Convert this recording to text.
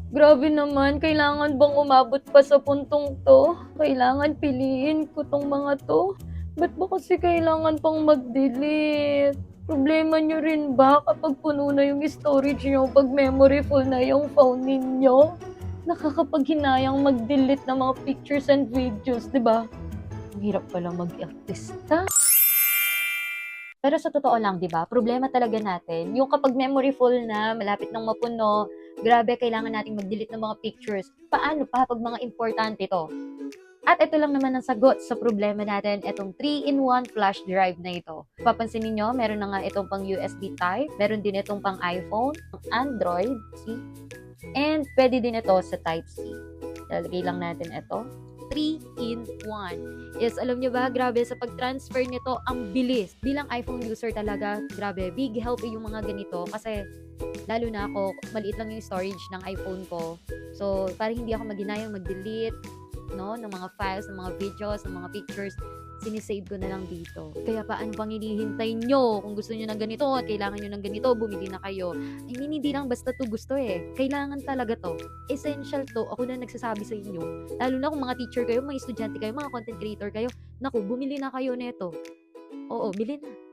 Grabe naman, kailangan bang umabot pa sa puntong 'to? Kailangan piliin ko 'tong mga 'to? Ba't ba kasi kailangan pang mag-delete? Problema niyo rin ba kapag puno na yung storage niyo 'pag memory full na yung phone ninyo? Nakakapanghinayang mag-delete ng mga pictures and videos, 'di ba? Ang hirap palang mag-artista. Pero sa totoo lang, 'di ba, problema talaga natin yung kapag memory full na, malapit ng mapuno, grabe kailangan nating mag-delete ng mga pictures. Paano pa 'pag mga importante 'to? At ito lang naman ang sagot sa problema natin, itong 3-in-1 flash drive na ito. Papansin niyo, meron na nga itong pang USB type, meron din itong pang iPhone, pang Android, see? And pwede din ito sa Type-C. Lalagay lang natin ito. 3-in-1. Yes, alam nyo ba, grabe sa pag-transfer nito, ang bilis. Bilang iPhone user talaga, grabe, big help yung mga ganito kasi lalo na ako, maliit lang yung storage ng iPhone ko. So, parang hindi ako maginayang mag-delete, no, ng mga files, ng mga videos, ng mga pictures, sinisave ko na lang dito. Kaya paano pang hinihintay nyo? Kung gusto nyo ng ganito at kailangan nyo ng ganito, bumili na kayo. I mean, hindi lang basta to gusto eh. Kailangan talaga to. Essential to. Ako na nagsasabi sa inyo. Lalo na kung mga teacher kayo, mga estudyante kayo, mga content creator kayo. Naku, bumili na kayo neto. Oo, bili na.